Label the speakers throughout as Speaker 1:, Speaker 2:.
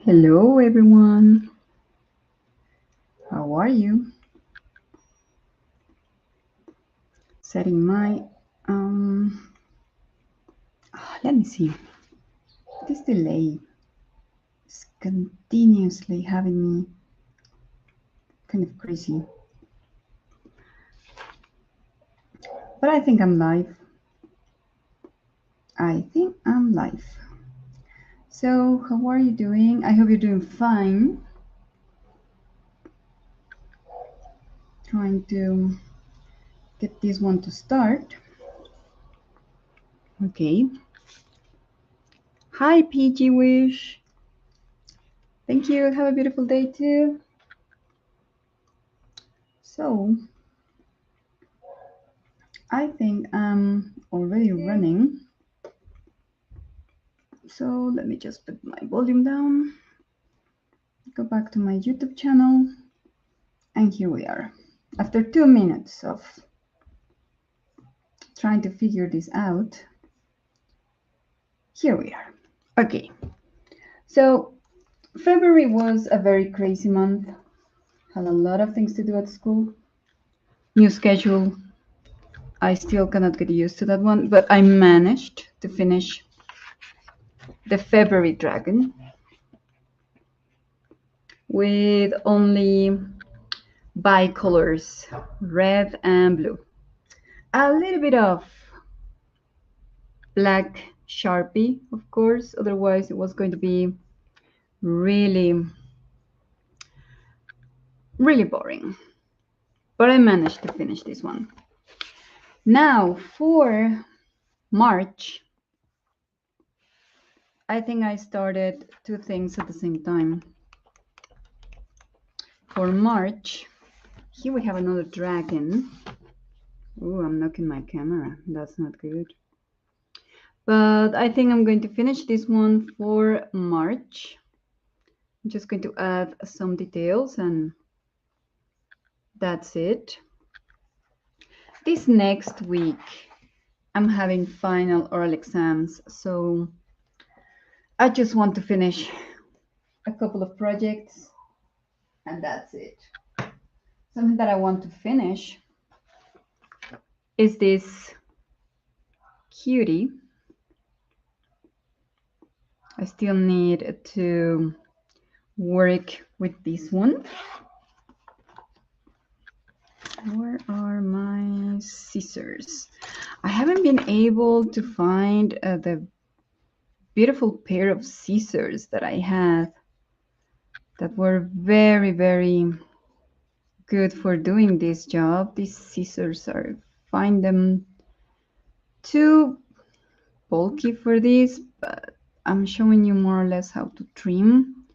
Speaker 1: Hello, everyone. How are you? Setting my let me see. This delay is continuously having me kind of crazy. But I think I'm live. I think I'm live. So, how are you doing? I hope you're doing fine. Trying to get this one to start. Okay. Hi, PG Wish. Thank you. Have a beautiful day too. So, I think I'm already running. So let me just put my volume down, go back to my YouTube channel, and here we are. After 2 minutes of trying to figure this out, here we are. Okay, so February was a very crazy month. Had a lot of things to do at school. New schedule. I still cannot get used to that one, but I managed to finish the February Dragon with only bicolors, red and blue. A little bit of black Sharpie, of course, otherwise it was going to be really, really boring. But I managed to finish this one. Now for March, I think I started two things at the same time. For March, here we have another dragon. Oh, I'm knocking my camera. That's not good. But I think I'm going to finish this one for March. I'm just going to add some details and that's it. This next week, I'm having final oral exams, so I just want to finish a couple of projects and that's it. Something that I want to finish is this cutie. I still need to work with this one. Where are my scissors? I haven't been able to find the beautiful pair of scissors that I had that were very, very good for doing this job. These scissors are, find them too bulky for this, but I'm showing you more or less how to trim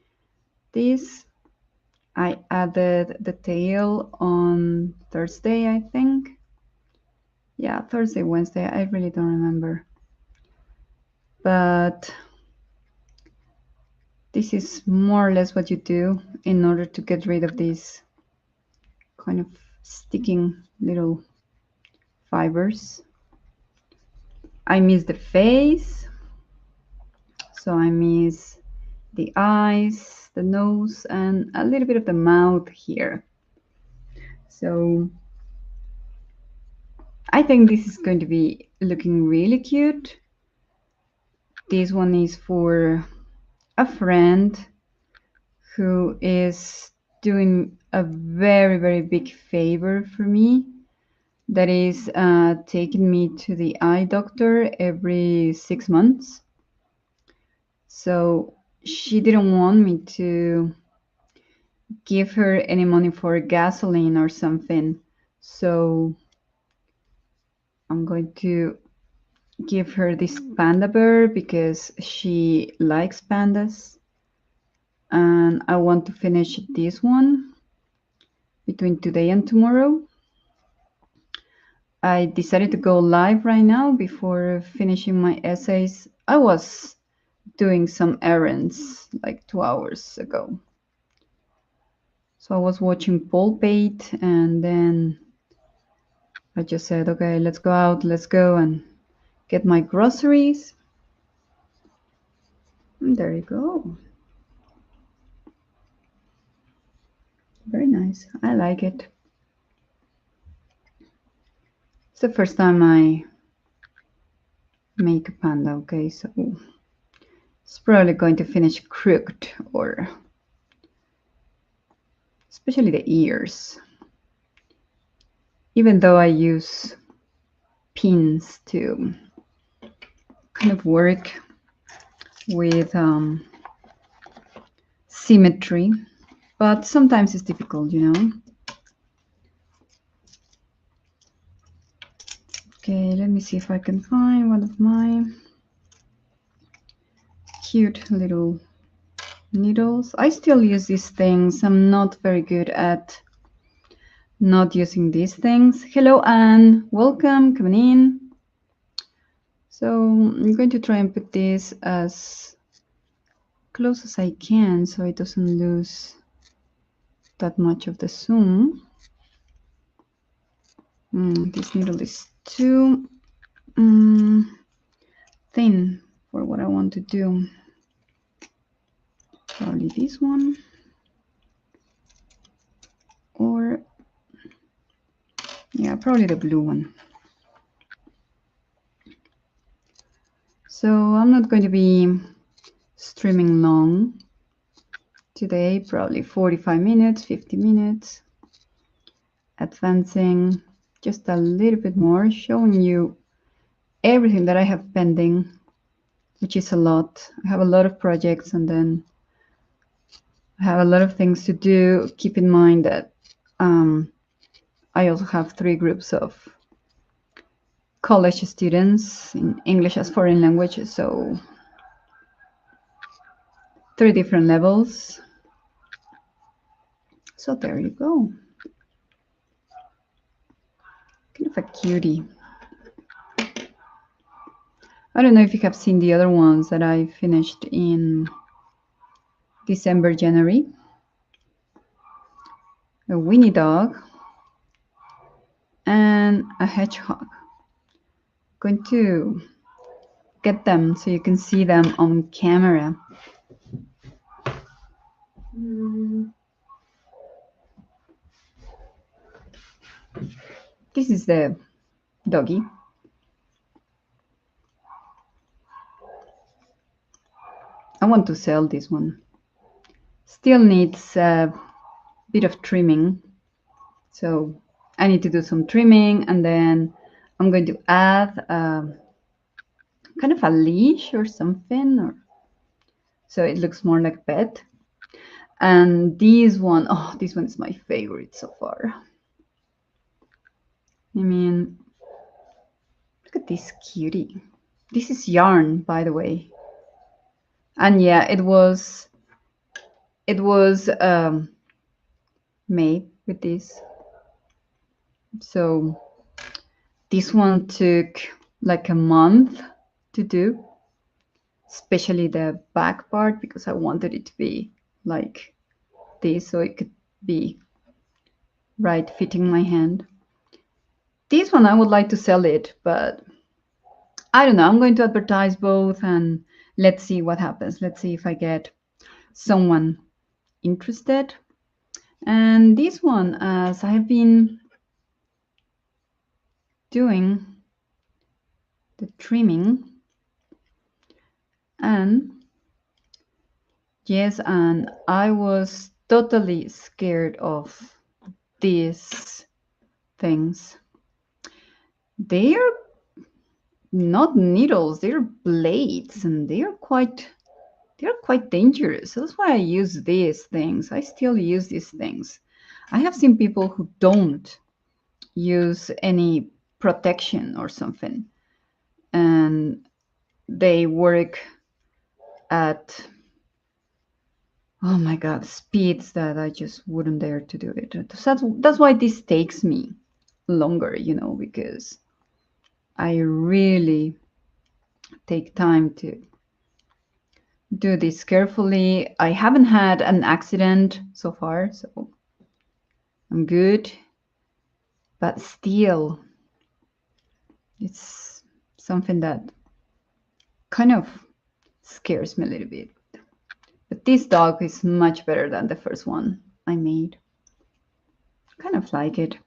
Speaker 1: this. I added the tail on Thursday, I think. Yeah, Thursday, Wednesday, I really don't remember. But this is more or less what you do in order to get rid of these kind of sticking little fibers. I miss the face, so I miss the eyes, the nose, and a little bit of the mouth here. So I think this is going to be looking really cute. This one is for a friend who is doing a very, very big favor for me. That is taking me to the eye doctor every 6 months. So she didn't want me to give her any money for gasoline or something. So I'm going to give her this panda bear because she likes pandas. And I want to finish this one between today and tomorrow. I decided to go live right now before finishing my essays. I was doing some errands like 2 hours ago. So I was watching Paul Pate and then I just said, okay, let's go out, let's go and get my groceries. And there you go. Very nice. I like it. It's the first time I make a panda, okay, so it's probably going to finish crooked, or especially the ears. Even though I use pins to kind of work with symmetry, but sometimes it's difficult, you know. Okay, let me see if I can find one of my cute little needles. I still use these things. I'm not very good at not using these things. Hello, Anne. Welcome. Coming in. So I'm going to try and put this as close as I can so it doesn't lose that much of the zoom. This needle is too thin for what I want to do. Probably this one, or yeah, probably the blue one. So I'm not going to be streaming long today, probably 45 minutes, 50 minutes, advancing just a little bit more, showing you everything that I have pending, which is a lot. I have a lot of projects, and then I have a lot of things to do. Keep in mind that I also have 3 groups of college students in English as foreign language, so 3 different levels. So there you go. Kind of a cutie. I don't know if you have seen the other ones that I finished in December, January. A Winnie dog and a hedgehog. Going to get them so you can see them on camera. This is the doggy. I want to sell this one. Still needs a bit of trimming. So I need to do some trimming, and then I'm going to add kind of a leash or something, or so it looks more like a pet. And this one, oh, this one is my favorite so far. I mean, look at this cutie. This is yarn, by the way. And yeah, it was made with this. So this one took like a month to do, especially the back part, because I wanted it to be like this so it could be right fitting my hand. This one I would like to sell it, but I don't know. I'm going to advertise both, and let's see what happens. Let's see if I get someone interested. And this one, as I have been doing the trimming, and yes, and I was totally scared of these things. They are not needles, they're blades, and they're quite dangerous. That's why I use these things. I still use these things. I have seen people who don't use any protection or something, and they work at, oh my god, speeds that I just wouldn't dare to do it. So that's why this takes me longer, you know, because I really take time to do this carefully. I haven't had an accident so far, so I'm good. But still, it's something that kind of scares me a little bit. But this dog is much better than the first one I made. kind of like it.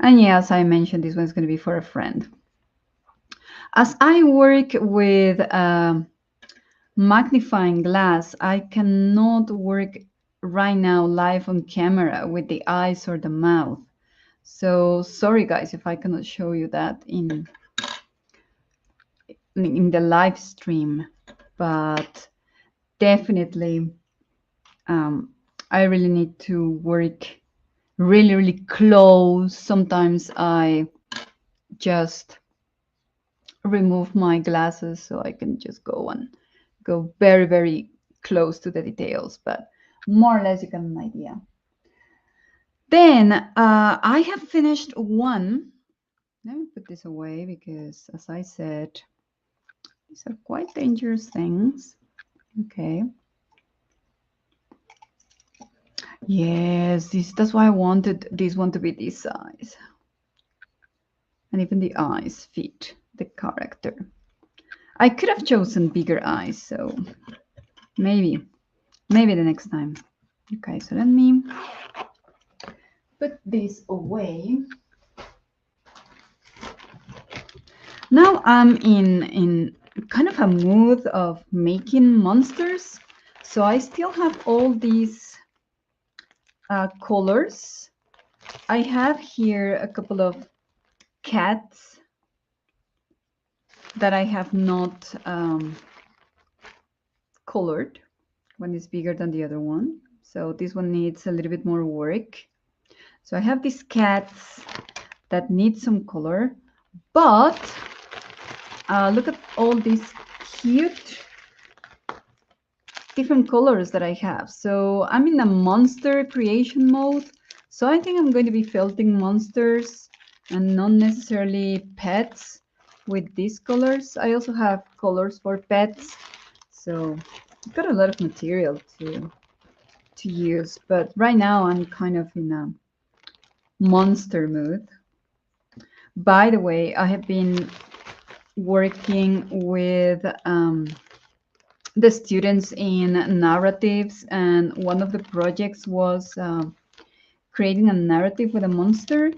Speaker 1: And yeah, as I mentioned, this one's going to be for a friend. As I work with magnifying glass, I cannot work right now live on camera with the eyes or the mouth. So sorry guys if I cannot show you that in the live stream, but definitely I really need to work really close. Sometimes I just remove my glasses so I can just go very close to the details, but more or less you get an idea. Then I have finished one. Let me put this away because, as I said, these are quite dangerous things. Okay. Yes, that's why I wanted this one to be this size. And even the eyes fit the character. I could have chosen bigger eyes, so maybe the next time. Okay, so let me put this away. Now I'm in kind of a mood of making monsters. So I still have all these colors. I have here a couple of cats that I have not colored. One is bigger than the other one. So this one needs a little bit more work. So I have these cats that need some color, but look at all these cute different colors that I have. So I'm in a monster creation mode. So I think I'm going to be felting monsters and not necessarily pets with these colors. I also have colors for pets. So I've got a lot of material to use, but right now I'm kind of in a monster mood. By the way, I have been working with the students in narratives, and one of the projects was creating a narrative with a monster.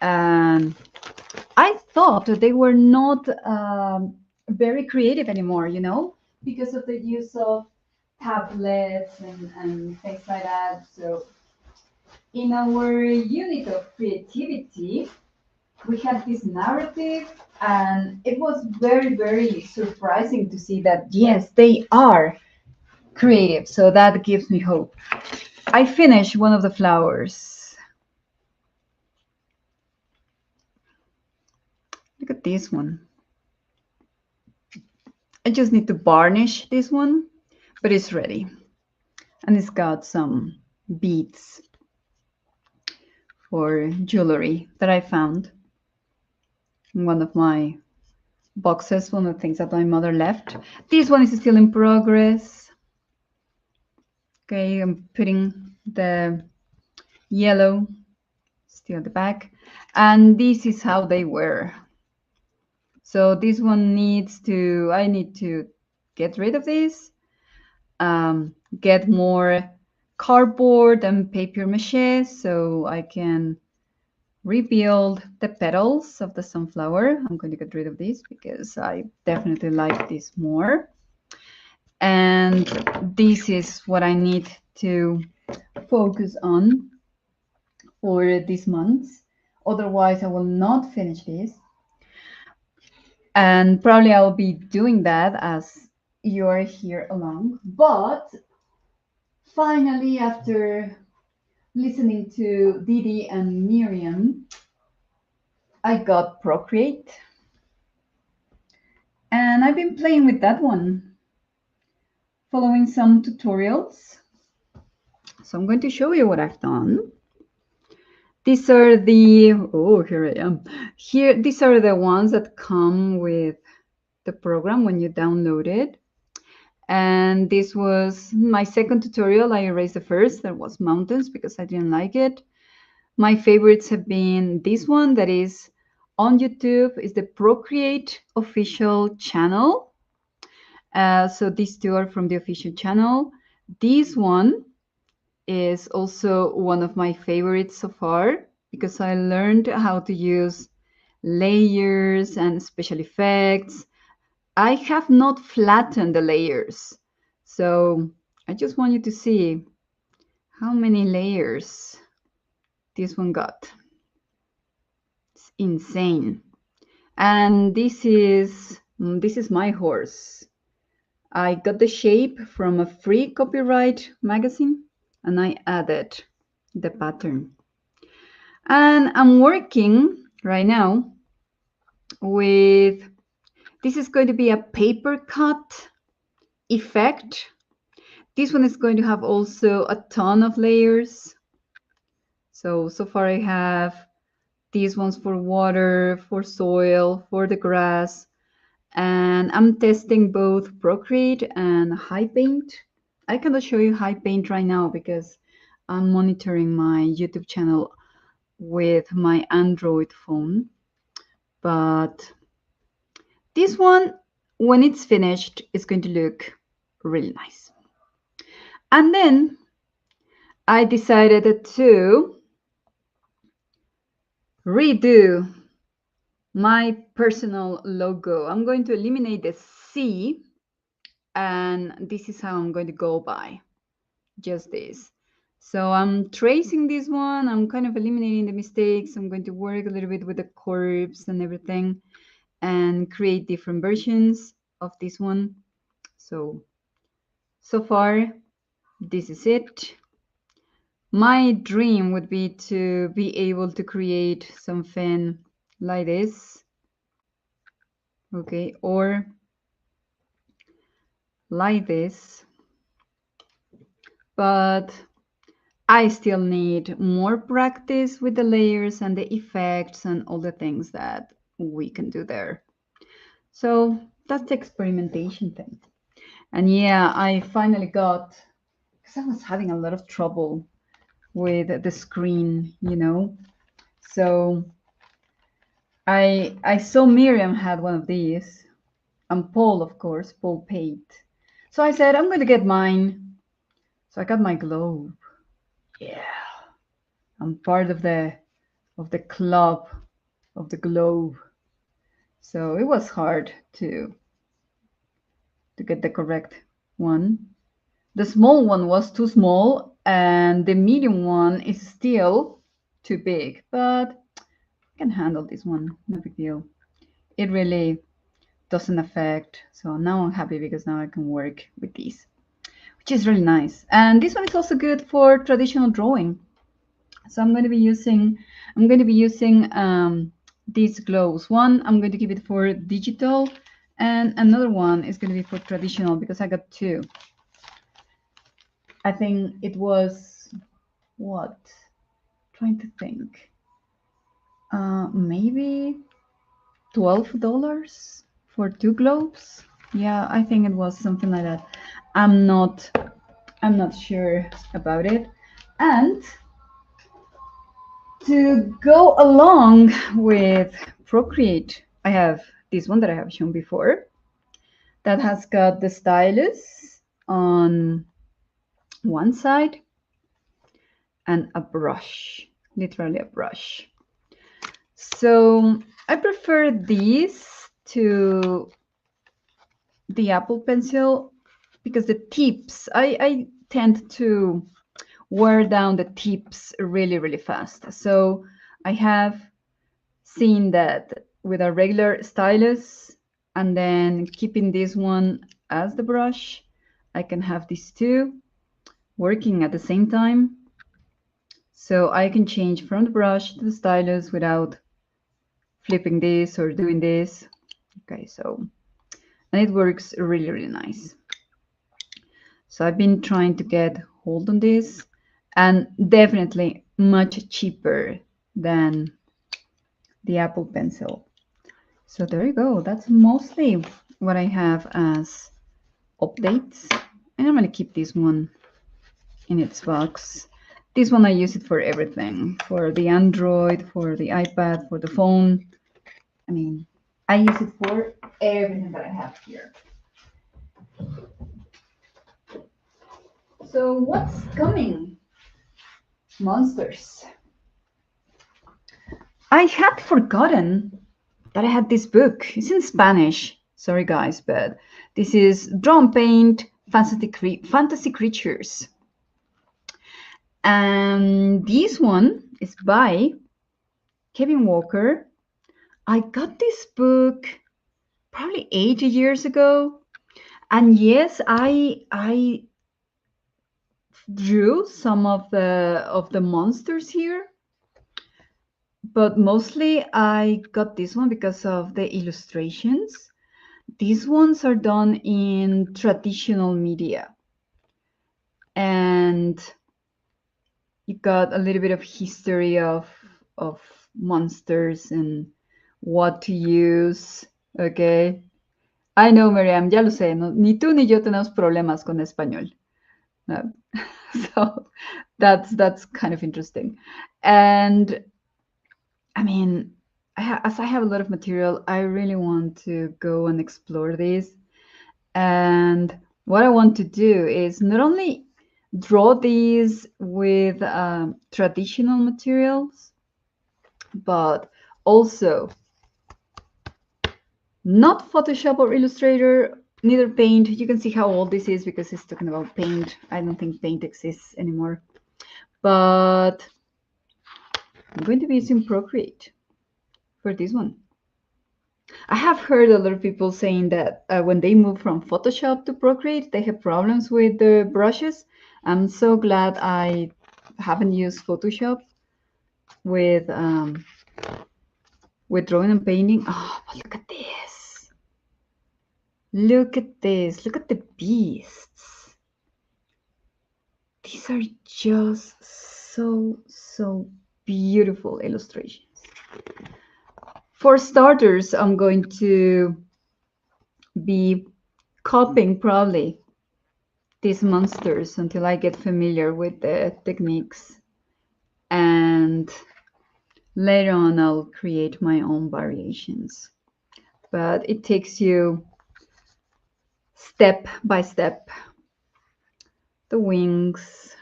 Speaker 1: And I thought that they were not very creative anymore, you know, because of the use of tablets and things like that. So in our unit of creativity, we had this narrative, and it was very surprising to see that yes, they are creative. So that gives me hope. I finished one of the flowers. Look at this one. I just need to varnish this one, but it's ready. And it's got some beads for jewelry that I found in one of my boxes, one of the things that my mother left. This one is still in progress. Okay, I'm putting the yellow still at the back. And this is how they were. So this one I need to get rid of this, get more cardboard and paper mache so I can rebuild the petals of the sunflower. I'm going to get rid of this because I definitely like this more. And this is what I need to focus on for this month. Otherwise, I will not finish this. And probably I'll be doing that as you're here along. But finally, after listening to Didi and Miriam, I got Procreate. And I've been playing with that one, following some tutorials. So I'm going to show you what I've done. These are the, oh, here I am. Here, these are the ones that come with the program when you download it. And this was my second tutorial. I erased the first, that was mountains, because I didn't like it. My favorites have been this one that is on YouTube, is the Procreate official channel. So these two are from the official channel. This one is also one of my favorites so far because I learned how to use layers and special effects. I have not flattened the layers. So I just want you to see how many layers this one got. It's insane. And this is my horse. I got the shape from a free copyright magazine and I added the pattern. And I'm working right now with, this is going to be a paper cut effect. This one is going to have also a ton of layers. So far I have these ones for water, for soil, for the grass, and I'm testing both Procreate and High Paint. I cannot show you High Paint right now because I'm monitoring my YouTube channel with my Android phone. But this one, when it's finished, is going to look really nice. And then I decided to redo my personal logo. I'm going to eliminate the C, and this is how I'm going to go by. Just this. So I'm tracing this one. I'm kind of eliminating the mistakes. I'm going to work a little bit with the curves and everything and create different versions of this one. So far, this is it. My dream would be to be able to create something like this. Okay, or like this. But I still need more practice with the layers and the effects and all the things that we can do there. So that's the experimentation thing. And yeah, I finally got, because I was having a lot of trouble with the screen, you know. So I saw Miriam had one of these, and Paul, of course, Paul paid. So I said, I'm going to get mine. So I got my globe. Yeah, I'm part of the club of the globe. So it was hard to get the correct one. The small one was too small, and the medium one is still too big, but I can handle this one, no big deal. It really doesn't affect. So now I'm happy because now I can work with these, which is really nice. And this one is also good for traditional drawing. So I'm going to be using these glows. One, I'm going to keep it for digital, and another one is going to be for traditional because I got two. I think it was what? Trying to think. Maybe $12 for two globes. Yeah, I think it was something like that. I'm not sure about it. And to go along with Procreate, I have this one that I have shown before that has got the stylus on one side and a brush, literally a brush. So I prefer these to the Apple Pencil because the tips, I tend to wear down the tips really, really fast. So I have seen that with a regular stylus and then keeping this one as the brush, I can have these two working at the same time. So I can change from the brush to the stylus without flipping this or doing this. Okay, so, and it works really, really nice. So I've been trying to get hold on this, and definitely much cheaper than the Apple Pencil. So there you go. That's mostly what I have as updates. And I'm going to keep this one in its box. This one I use it for everything, for the Android, for the iPad, for the phone. I mean, I use it for everything that I have here. So what's coming? monsters. I had forgotten that I had this book. It's in Spanish. Sorry, guys, but this is Draw and Paint Fantasy Creatures. And this one is by Kevin Walker. I got this book probably 80 years ago. And yes, I drew some of the monsters here, but mostly I got this one because of the illustrations. These ones are done in traditional media, and you got a little bit of history of monsters and what to use. Okay, I know, Miriam, ya lo sé, no, ni tú ni yo tenemos problemas con español. No. So that's kind of interesting. And I mean, as I have a lot of material, I really want to go and explore this. And what I want to do is not only draw these with traditional materials, but also not Photoshop or Illustrator, neither Paint. You can see how old this is because it's talking about Paint. I don't think Paint exists anymore. But I'm going to be using Procreate for this one. I have heard a lot of people saying that when they move from Photoshop to Procreate, they have problems with the brushes. I'm so glad I haven't used Photoshop with drawing and painting. Oh, but look at this! Look at this! Look at the beasts! These are just so beautiful illustrations. For starters, I'm going to be copying probably these monsters until I get familiar with the techniques, and later on I'll create my own variations. But it takes you step by step. The wings,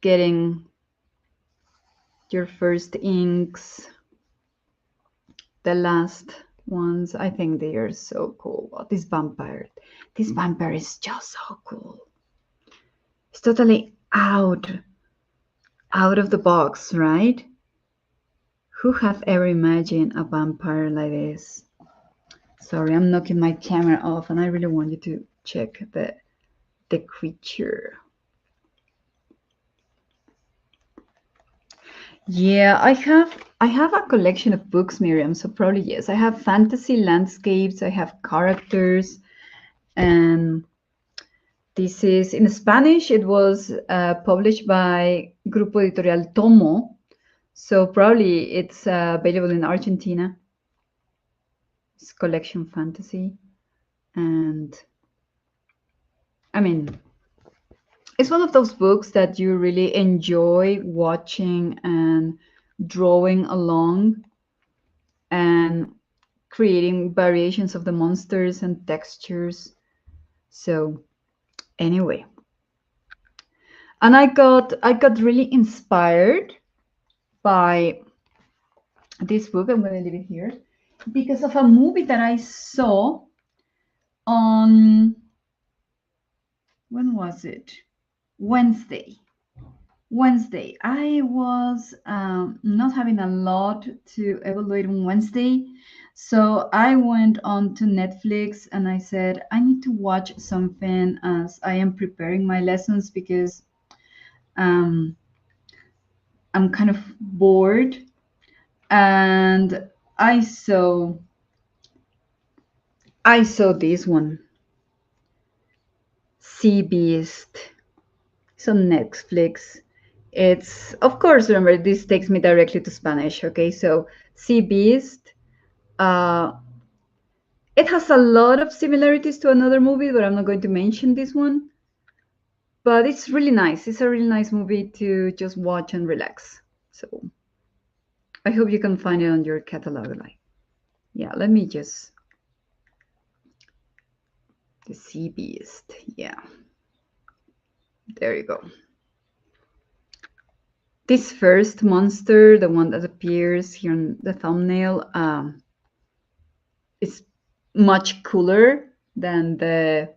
Speaker 1: getting your first inks, the last ones. I think they are so cool. Oh, this vampire is just so cool. It's totally out of the box, right? Who have ever imagined a vampire like this? Sorry, I'm knocking my camera off, and I really want you to check the creature. Yeah, I have a collection of books, Miriam, so probably yes. I have fantasy landscapes, I have characters, and this is in Spanish. It was published by Grupo Editorial Tomo, so probably it's available in Argentina. It's collection fantasy, and I mean, it's one of those books that you really enjoy watching and drawing along and creating variations of the monsters and textures. So anyway, and I got really inspired by this book. I'm going to leave it here because of a movie that I saw on, when was it? Wednesday. I was not having a lot to evaluate on Wednesday, so I went on to Netflix and I said I need to watch something as I am preparing my lessons because I'm kind of bored, and I saw this one, Sea Beast. It's on Netflix. It's, of course, remember, this takes me directly to Spanish. Okay, so Sea Beast. It has a lot of similarities to another movie, but I'm not going to mention this one. But it's really nice. It's a really nice movie to just watch and relax. So I hope you can find it on your catalog. Like, yeah, let me just, the Sea Beast. Yeah, there you go. This first monster, the one that appears here in the thumbnail, is much cooler than the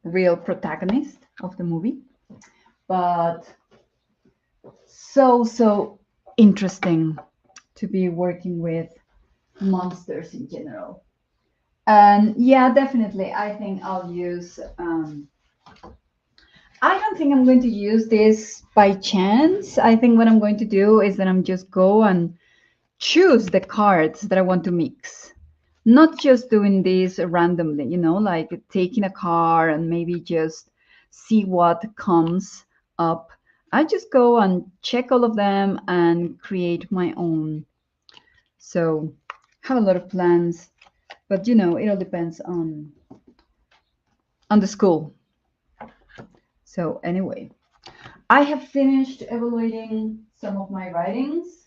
Speaker 1: real protagonist of the movie, but so interesting to be working with monsters in general. And yeah, definitely, I think I'll use. I don't think I'm going to use this by chance. I think what I'm going to do is that I'm just go and choose the cards that I want to mix. Not just doing this randomly, like taking a card and maybe just see what comes up. I just go and check all of them and create my own. So have a lot of plans, but it all depends on the school. So anyway, I have finished evaluating some of my writings.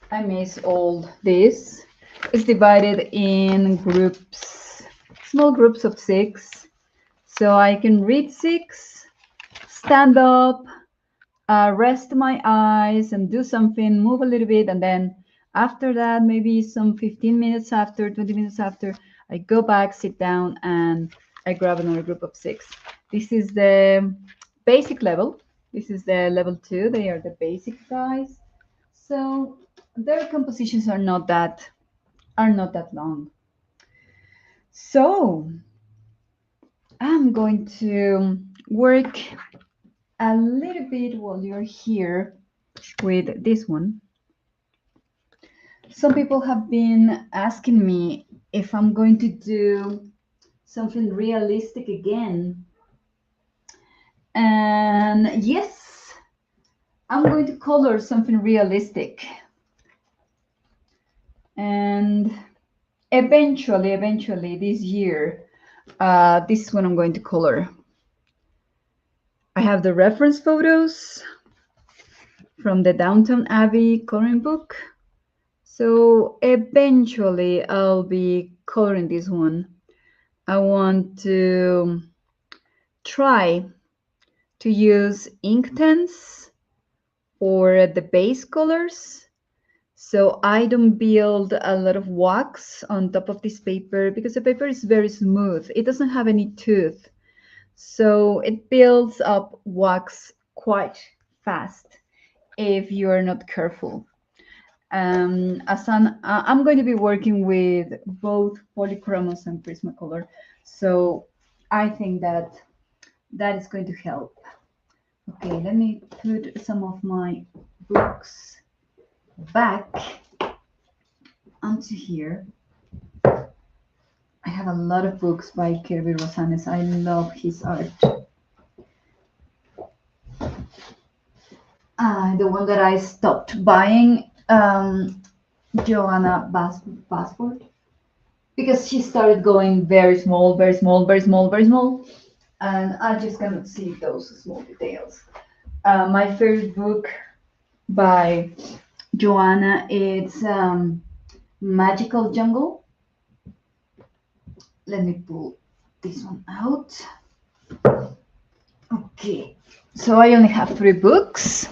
Speaker 1: I miss all this. It's divided in groups, small groups of 6. So I can read 6, stand up, rest my eyes and do something, move a little bit. And then after that, maybe some 15 minutes after, 20 minutes after, I go back, sit down, and I grab another group of 6. This is the basic level. This is the level 2. They are the basic guys. So their compositions are not that long. So I'm going to work a little bit while you're here with this one. Some people have been asking me if I'm going to do something realistic again. And yes, I'm going to color something realistic. And eventually this year, this one I'm going to color. I have the reference photos from the Downton Abbey coloring book. So eventually I'll be coloring this one. I want to try to use Inktense or the base colors, so I don't build a lot of wax on top of this paper, because the paper is very smooth. It doesn't have any tooth, so it builds up wax quite fast if you are not careful. I'm going to be working with both polychromos and Prismacolor, so I think that is going to help. Okay, let me put some of my books back onto here. I have a lot of books by Kirby Rosales. I love his art. The one that I stopped buying, Joanna Basford, because she started going very small, and I just cannot see those small details. My favorite book by Joanna is Magical Jungle. Let me pull this one out. Okay, so I only have 3 books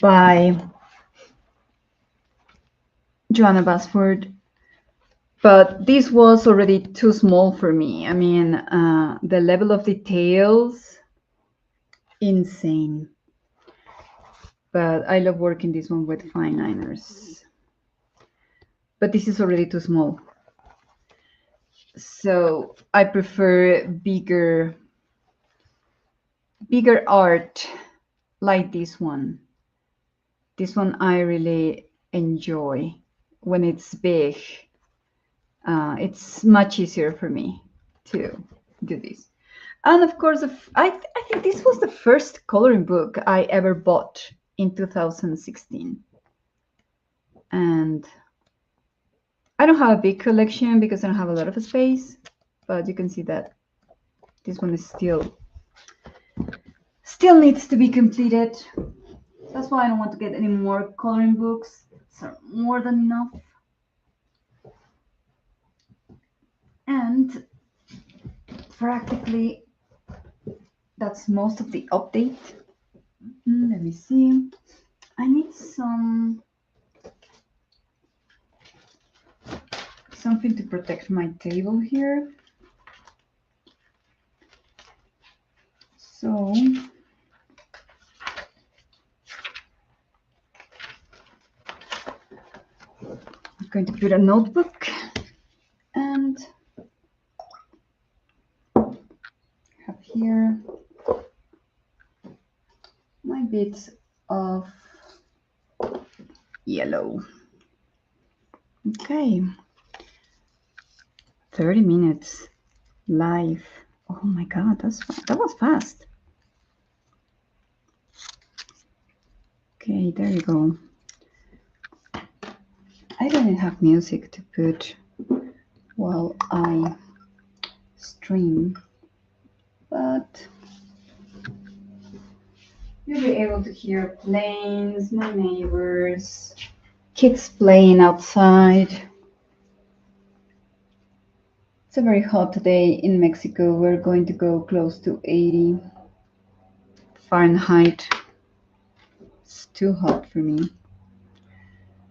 Speaker 1: by Joanna Basford, but this was already too small for me. I mean, the level of details, insane. But I love working this one with fine liners. But this is already too small. So I prefer bigger art like this one. This one I really enjoy when it's big. It's much easier for me to do this. And of course, I think this was the first coloring book I ever bought in 2016. And I don't have a big collection because I don't have a lot of space, but you can see that this one is still needs to be completed. That's why I don't want to get any more coloring books. It's more than enough. And practically that's most of the update. me see. I need something to protect my table here. So I'm going to put a notebook and have here my bits of yellow. Okay, 30 minutes live. Oh my God, that was fast. Okay, there you go. I didn't have music to put while I stream, but you'll be able to hear planes, my neighbors, kids playing outside. It's a very hot day in Mexico. We're going to go close to 80 Fahrenheit. It's too hot for me.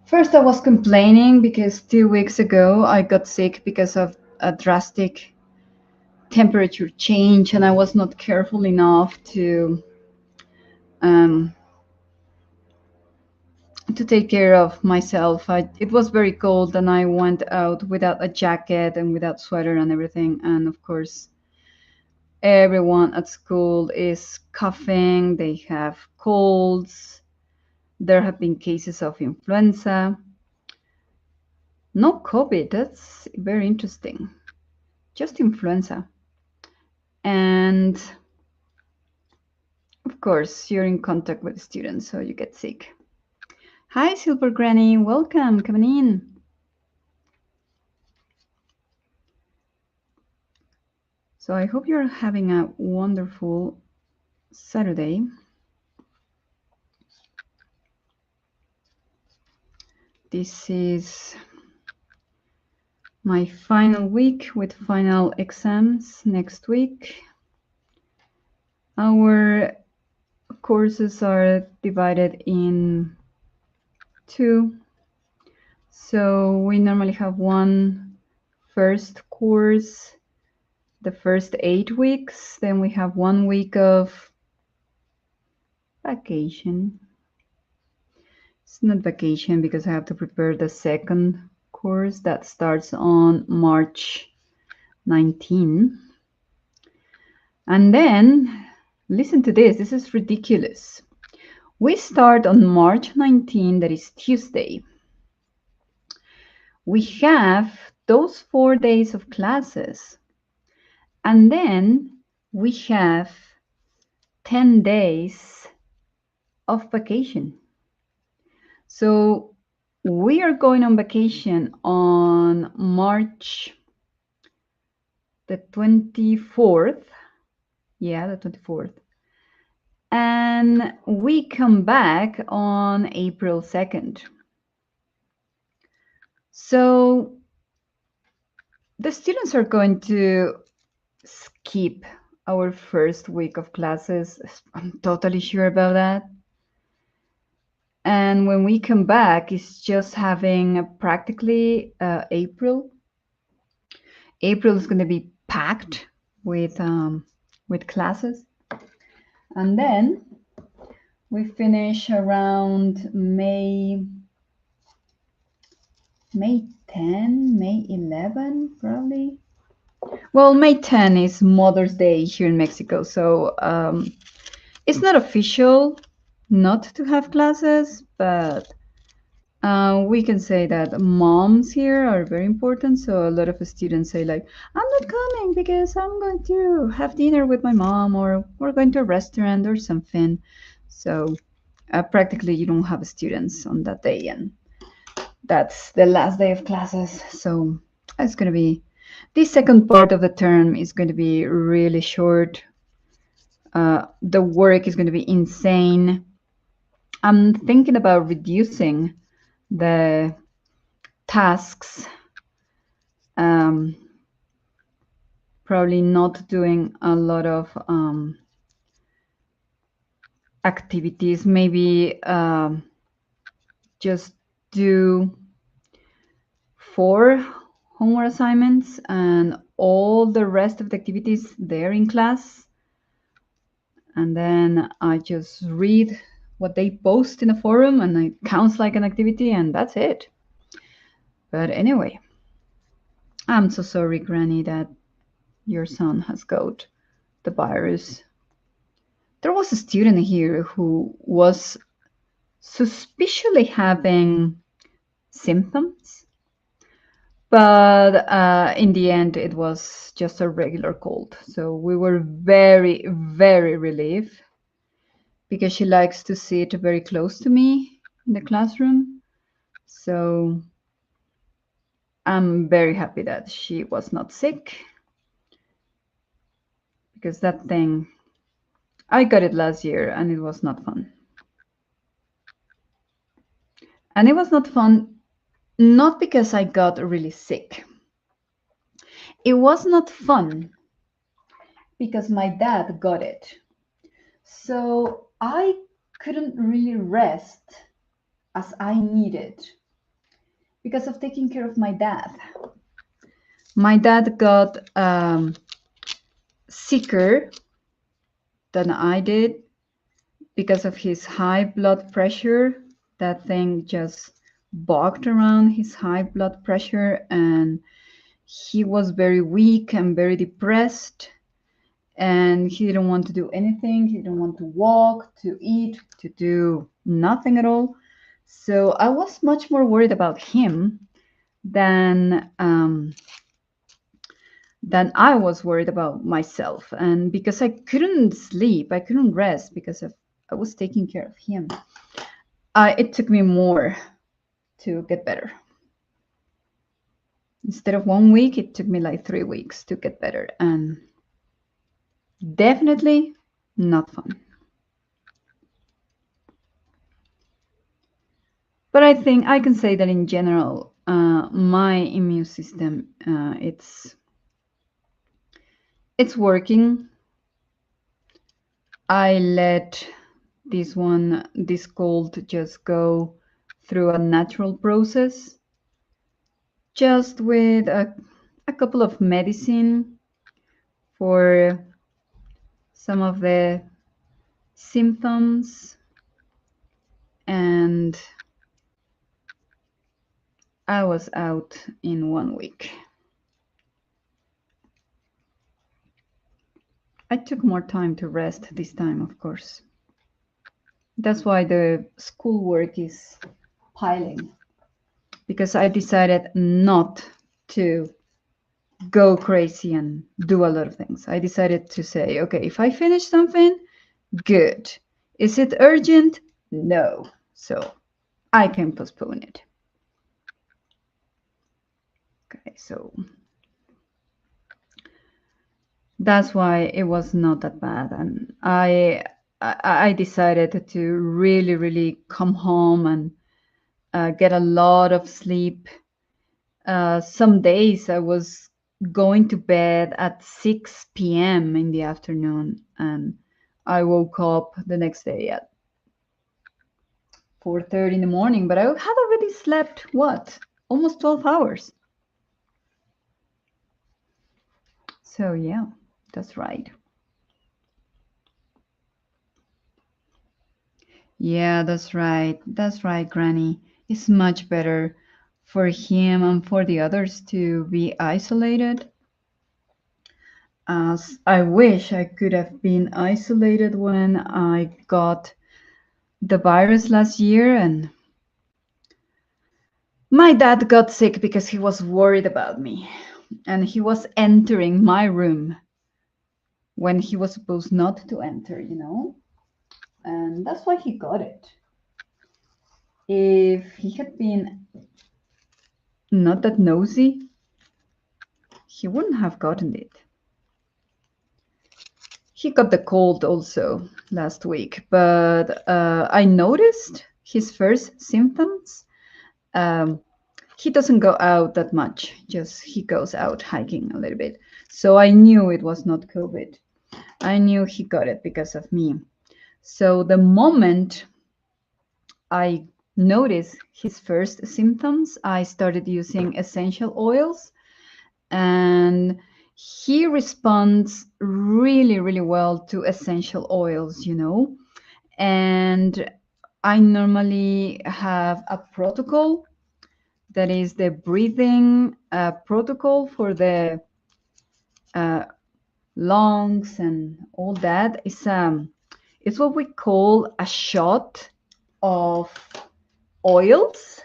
Speaker 1: First, I was complaining because 2 weeks ago I got sick because of a drastic temperature change, and I was not careful enough um, to take care of myself. It was very cold, and I went out without a jacket and without sweater and everything. And of course, everyone at school is coughing. They have colds. There have been cases of influenza. No COVID. That's very interesting. Just influenza. And of course, you're in contact with students, so you get sick. Hi, Silver Granny. Welcome. Coming in. So I hope you're having a wonderful Saturday. This is my final week with final exams next week. Our courses are divided in two. So we normally have one first course the first 8 weeks. Then we have 1 week of vacation. It's not vacation because I have to prepare the second course that starts on March 19. And then, listen to this. This is ridiculous. We start on March 19, that is Tuesday. We have those 4 days of classes. And then we have 10 days of vacation. So we are going on vacation on March the 24th. Yeah, the 24th. And we come back on April 2nd. So the students are going to skip our first week of classes. I'm totally sure about that. And when we come back, it's just having practically April. April is going to be packed with classes, and then we finish around May 10, May 11, probably. Well, May 10 is Mother's Day here in Mexico, so it's not official not to have classes, but we can say that moms here are very important. So a lot of students say like, I'm not coming because I'm going to have dinner with my mom, or we're going to a restaurant or something. So practically you don't have students on that day, and that's the last day of classes. So it's going to be, this second part of the term is going to be really short. The work is going to be insane. I'm thinking about reducing the tasks, probably not doing a lot of activities, maybe just do 4 homework assignments and all the rest of the activities there in class. And then I just read what they post in the forum and it counts like an activity and that's it. But anyway, I'm so sorry, Granny, that your son has got the virus. There was a student here who was suspiciously having symptoms, but in the end, it was just a regular cold. So we were very, very relieved because she likes to sit very close to me in the classroom. So I'm very happy that she was not sick because that thing, I got it last year and it was not fun. And it was not fun, not because I got really sick. It was not fun because my dad got it. So I couldn't really rest as I needed because of taking care of my dad. My dad got sicker than I did because of his high blood pressure. That thing just bogged around his high blood pressure, and he was very weak and very depressed, and he didn't want to do anything. He didn't want to walk, to eat, to do nothing at all. So I was much more worried about him than I was worried about myself. And because I couldn't sleep, I couldn't rest because I was taking care of him. It took me more to get better. Instead of 1 week, it took me like 3 weeks to get better, and definitely not fun. But I think I can say that in general, my immune system, it's working. I let this cold just go through a natural process, just with a couple of medicine for some of the symptoms, and I was out in 1 week. I took more time to rest this time, of course. That's why the schoolwork is piling, because I decided not to go crazy and do a lot of things. I decided to say, okay, if I finish something, good. Is it urgent? No. So I can postpone it. Okay, so that's why it was not that bad. And I decided to really, really come home and get a lot of sleep. Some days I was going to bed at 6 p.m. in the afternoon, and I woke up the next day at 4:30 in the morning, but I had already slept, what, almost 12 hours. So yeah, that's right. Yeah, that's right. That's right, Granny. It's much better for him and for the others to be isolated. As I wish I could have been isolated when I got the virus last year, and my dad got sick because he was worried about me, and he was entering my room when he was supposed not to enter, and that's why he got it. If he had been not that nosy, he wouldn't have gotten it. He got the cold also last week, but I noticed his first symptoms. He doesn't go out that much, just he goes out hiking a little bit. So I knew it was not COVID. I knew he got it because of me. So the moment I noticed his first symptoms, I started using essential oils, and he responds really, really well to essential oils, you know. And I normally have a protocol that is the breathing protocol for the uh, lungs and all that. It's what we call a shot of oils.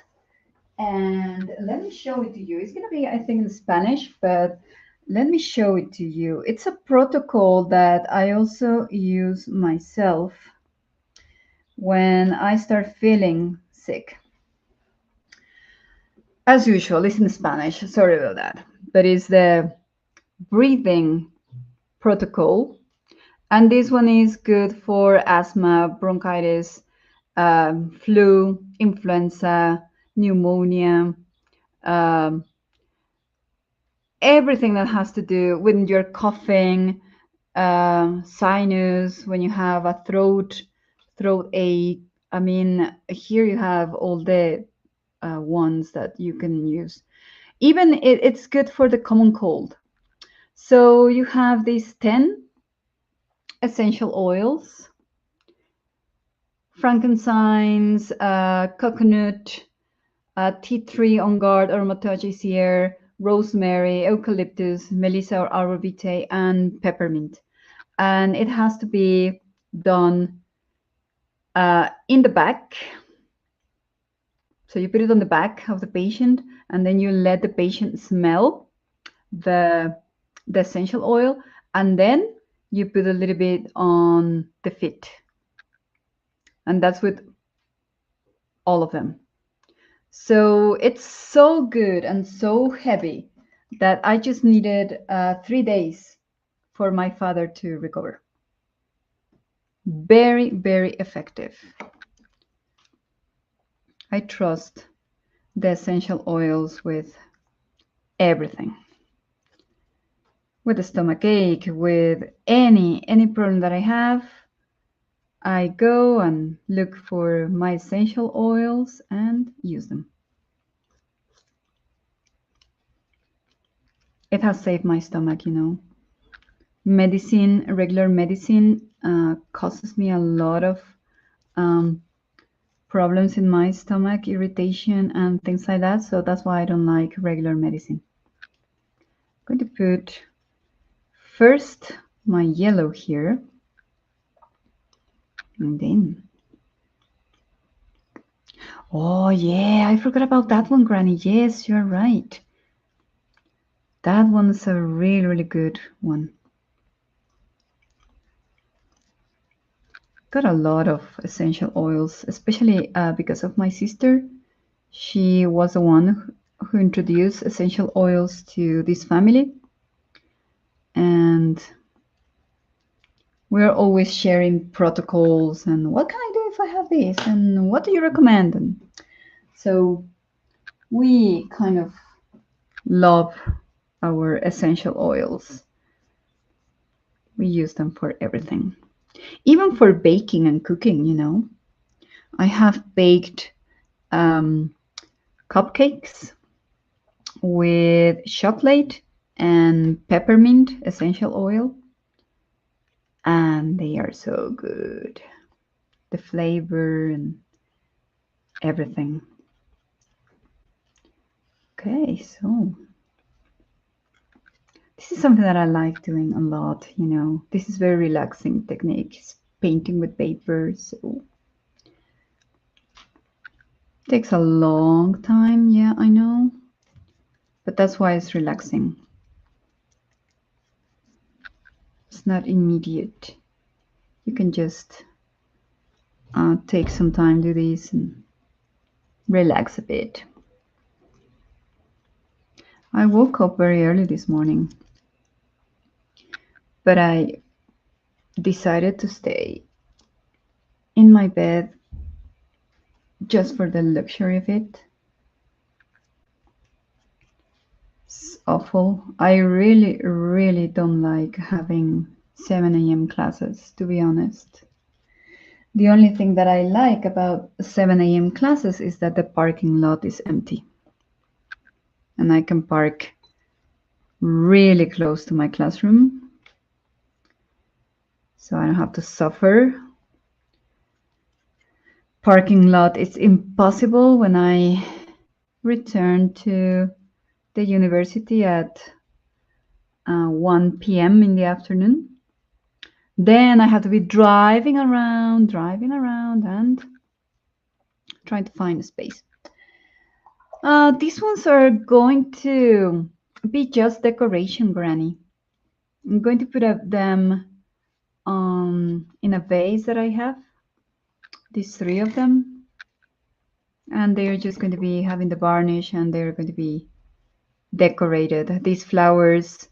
Speaker 1: And let me show it to you. It's gonna be, I think, in Spanish, but let me show it to you. It's a protocol that I also use myself when I start feeling sick. As usual, it's in Spanish. Sorry about that. But it's the breathing protocol. And this one is good for asthma, bronchitis, flu, influenza, pneumonia, um, everything that has to do when you're coughing, sinus, when you have a throat ache. I mean, here you have all the ones that you can use. Even it's good for the common cold. So you have these 10 essential oils: frankincense, coconut, tea tree on guard, aromatase, rosemary, eucalyptus, melissa or arbor vitae, and peppermint. And it has to be done in the back. So you put it on the back of the patient, and then you let the patient smell the essential oil, and then you put a little bit on the feet, and that's with all of them. So it's so good and so heavy that I just needed 3 days for my father to recover. Very, very effective. I trust the essential oils with everything. With a stomach ache, with any problem that I have, I go and look for my essential oils and use them. It has saved my stomach, you know. Medicine, regular medicine, causes me a lot of um, problems in my stomach, irritation, and things like that. So that's why I don't like regular medicine. I'm going to put first my yellow here, and then, oh yeah, I forgot about that one, Granny. Yes, you're right. That one's a really, really good one. Got a lot of essential oils, especially because of my sister. She was the one who introduced essential oils to this family. And we're always sharing protocols and what can I do if I have this and what do you recommend? And so we kind of love our essential oils. We use them for everything, even for baking and cooking, you know. I have baked cupcakes with chocolate and peppermint essential oil, and they are so good. The flavor and everything. Okay, so this is something that I like doing a lot, you know. This is very relaxing techniques, painting with paper, so takes a long time, yeah, I know. But that's why it's relaxing. It's not immediate. You can just take some time to do this and relax a bit. I woke up very early this morning, but I decided to stay in my bed just for the luxury of it. It's awful. I really, really don't like having 7 a.m. classes, to be honest. The only thing that I like about 7 a.m. classes is that the parking lot is empty. And I can park really close to my classroom. So I don't have to suffer. Parking lot is impossible when I return to the university at 1 p.m. in the afternoon. Then I have to be driving around, and trying to find a space. These ones are going to be just decoration, Granny. I'm going to put up them in a vase that I have. These 3 of them. And they're just going to be having the varnish and they're going to be decorated. These flowers,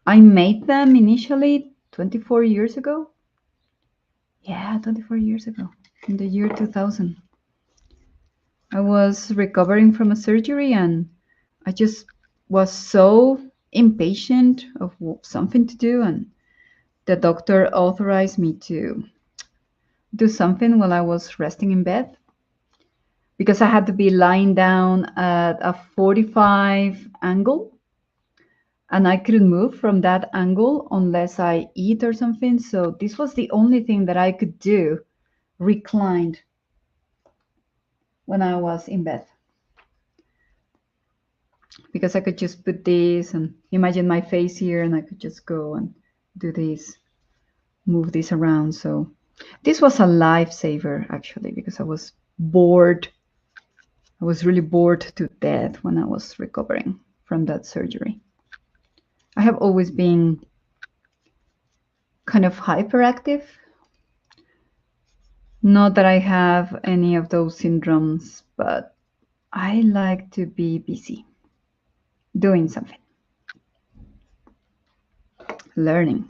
Speaker 1: I made them initially 24 years ago. Yeah, 24 years ago, in the year 2000. I was recovering from a surgery and I just was so impatient of something to do, and the doctor authorized me to do something while I was resting in bed because I had to be lying down at a 45 angle and I couldn't move from that angle unless I eat or something. So this was the only thing that I could do reclined when I was in bed, because I could just put this and imagine my face here and I could just go and do this, move this around. So this was a lifesaver actually, because I was bored. I was really bored to death when I was recovering from that surgery. I have always been kind of hyperactive. Not that I have any of those syndromes, but I like to be busy doing something, learning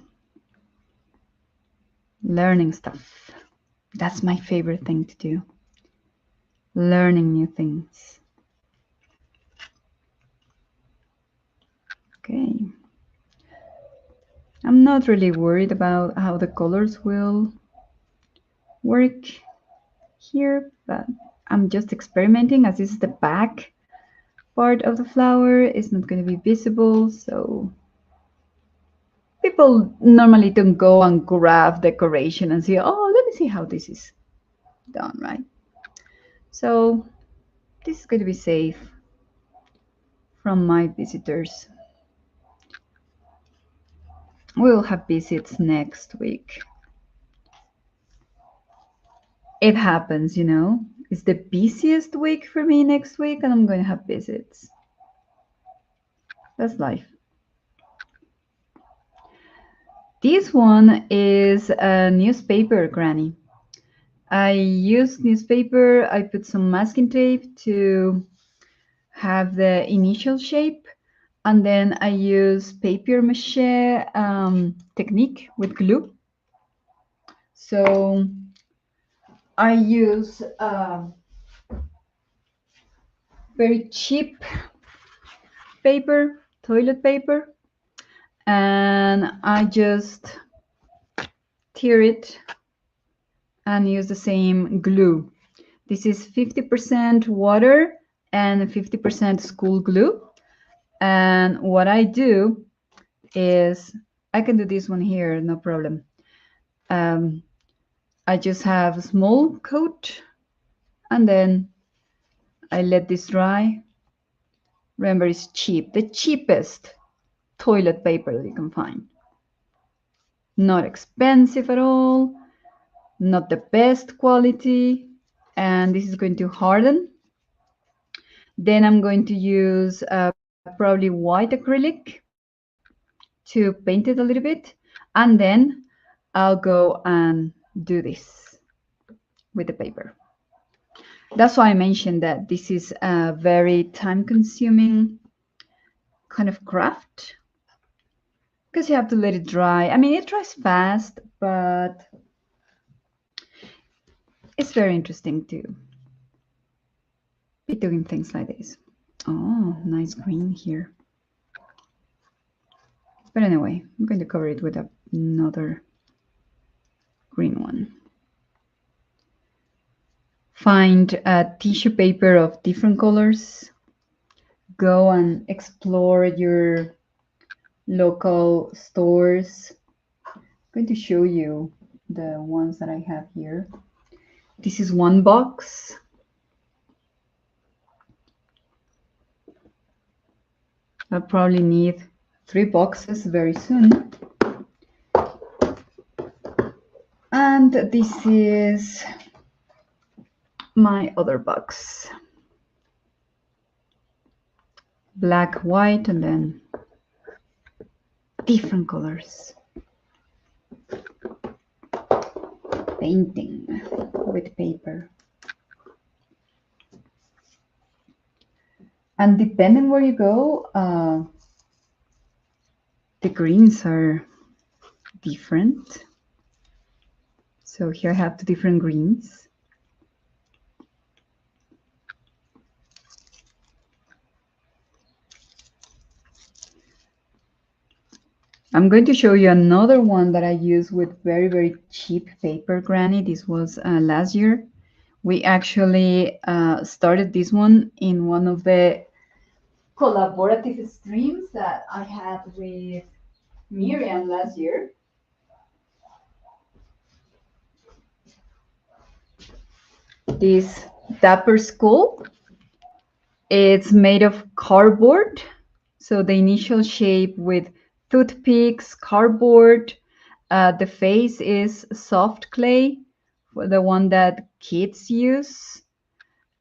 Speaker 1: stuff. That's my favorite thing to do. Learning new things. Okay. I'm not really worried about how the colors will work here, but I'm just experimenting, as this is the back part of the flower. It's not going to be visible, so people normally don't go and grab decoration and say, oh, let me see how this is done, right? So this is going to be safe from my visitors. We'll have visits next week. It happens, you know. It's the busiest week for me next week, and I'm going to have visits. That's life. This one is a newspaper, Granny. I used newspaper. I put some masking tape to have the initial shape, and then I use papier mache technique with glue. So I use very cheap paper, toilet paper, and I just tear it and use the same glue. This is 50% water and 50% school glue. And what I do is, I can do this one here, no problem. I just have a small coat and then I let this dry. Remember, it's cheap, the cheapest toilet paper that you can find. Not expensive at all, not the best quality, and this is going to harden. Then I'm going to use probably white acrylic to paint it a little bit, and then I'll go and do this with the paper. That's why I mentioned that this is a very time-consuming kind of craft, because you have to let it dry. I mean, it dries fast, but it's very interesting to be doing things like this. Oh, nice green here. But anyway, I'm going to cover it with another green one. find a tissue paper of different colors. Go and explore your local stores. I'm going to show you the ones that I have here. This is one box. I'll probably need 3 boxes very soon. And this is my other box. Black, white, and then different colors. Painting with paper. And depending where you go, the greens are different. So here I have the different greens. I'm going to show you another one that I use with very, very cheap paper, Granny. This was last year. We actually started this one in one of the collaborative streams that I had with Miriam last year. This Dapper Skull. It's made of cardboard. So the initial shape with toothpicks, cardboard. The face is soft clay, for the one that kids use.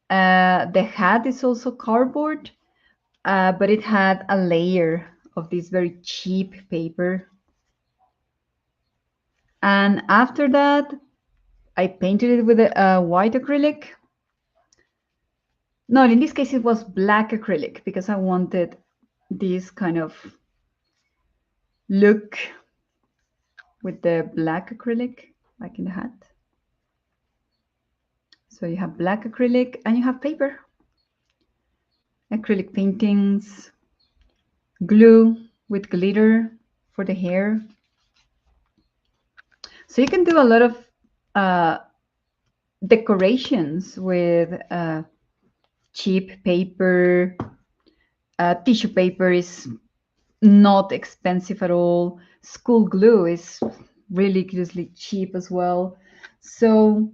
Speaker 1: The hat is also cardboard, but it had a layer of this very cheap paper. And after that, I painted it with a white acrylic. No, in this case, it was black acrylic because I wanted this kind of look with the black acrylic, like in the hat. So you have black acrylic and you have paper. Acrylic paintings, glue with glitter for the hair. So you can do a lot of decorations with cheap paper. Tissue paper is not expensive at all. School glue is ridiculously cheap as well. So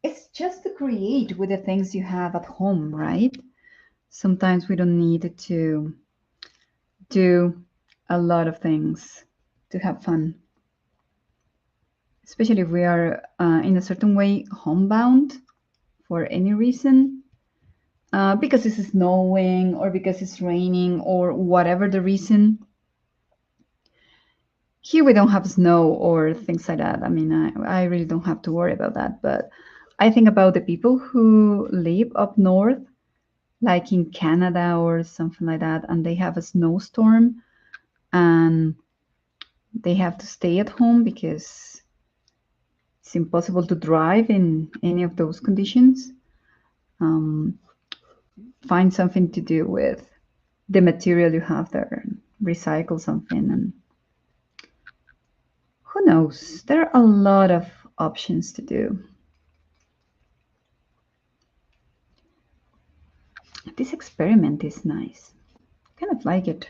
Speaker 1: it's just to create with the things you have at home, right? Sometimes we don't need to do a lot of things to have fun, especially if we are in a certain way homebound for any reason, because it's snowing or because it's raining or whatever the reason. Here we don't have snow or things like that. I mean, I really don't have to worry about that. But I think about the people who live up north, like in Canada or something like that, and they have a snowstorm and they have to stay at home because it's impossible to drive in any of those conditions. Find something to do with the material you have there, recycle something, and who knows? There are a lot of options to do. This experiment is nice. Kind of like it.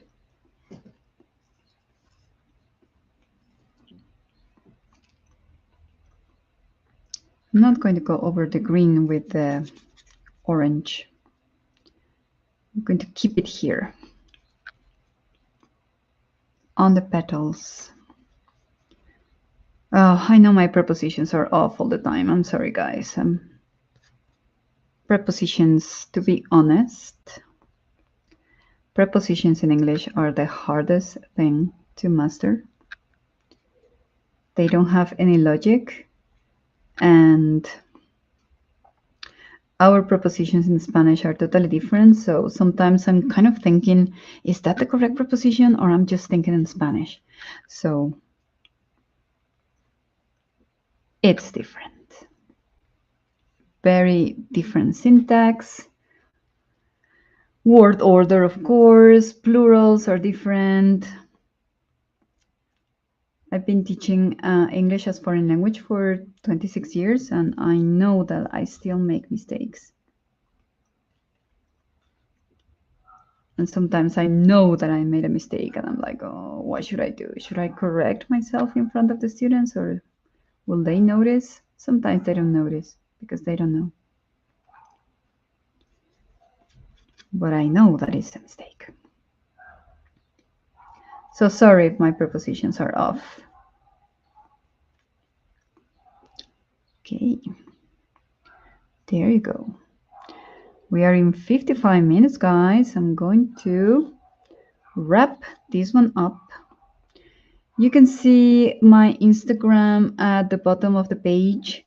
Speaker 1: I'm not going to go over the green with the orange. I'm going to keep it here on the petals. Oh, I know my prepositions are off all the time. I'm sorry, guys. Prepositions, to be honest, prepositions in English are the hardest thing to master. They don't have any logic, and our prepositions in Spanish are totally different. So sometimes I'm kind of thinking, is that the correct preposition, or I'm just thinking in Spanish? So it's different. Very different syntax. Word order, of course. Plurals are different. I've been teaching English as foreign language for 26 years, and I know that I still make mistakes. And sometimes I know that I made a mistake, and I'm like, oh, what should I do? Should I correct myself in front of the students, or will they notice? Sometimes they don't notice because they don't know. But I know that it's a mistake. So sorry if my prepositions are off. Okay, there you go. We are in 55 minutes, guys. I'm going to wrap this one up. You can see my Instagram at the bottom of the page.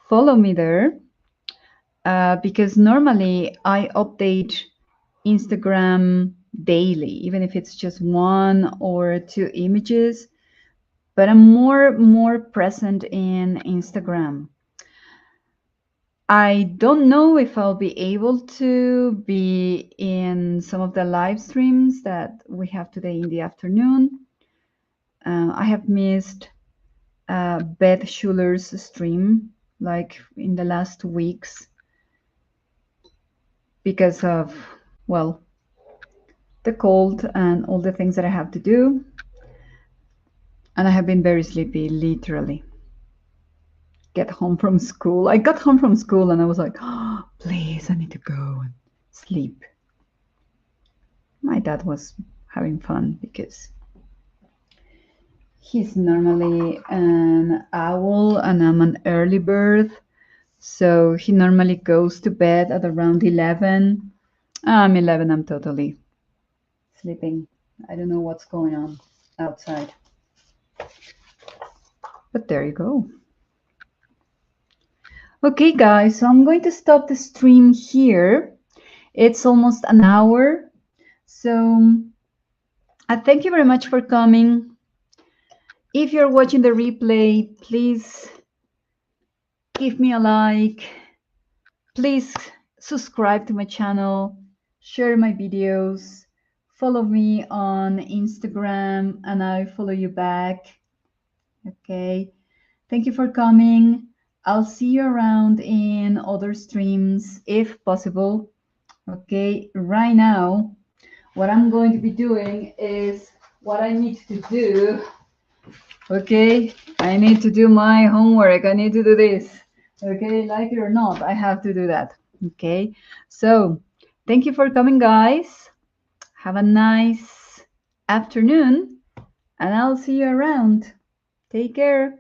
Speaker 1: Follow me there because normally I update Instagram daily, even if it's just 1 or 2 images, but I'm more present in Instagram. I don't know if I'll be able to be in some of the live streams that we have today in the afternoon. I have missed Beth Schuller's stream like in the last weeks because of, well, the cold and all the things that I have to do. And I have been very sleepy, literally. Get home from school. I got home from school and I was like, oh, please, I need to go and sleep. My dad was having fun because he's normally an owl and I'm an early bird. So he normally goes to bed at around 11. I'm 11, I'm totally sleeping. I don't know what's going on outside. But there you go. Okay, guys, so I'm going to stop the stream here. It's almost an hour. So I thank you very much for coming. If you're watching the replay, please give me a like. Please subscribe to my channel, share my videos, follow me on Instagram, and I follow you back. Okay, thank you for coming. I'll see you around in other streams if possible. Okay, right now, what I'm going to be doing is what I need to do. Okay, I need to do my homework. I need to do this. Okay, like it or not, I have to do that. Okay, so thank you for coming, guys. Have a nice afternoon, and I'll see you around. Take care.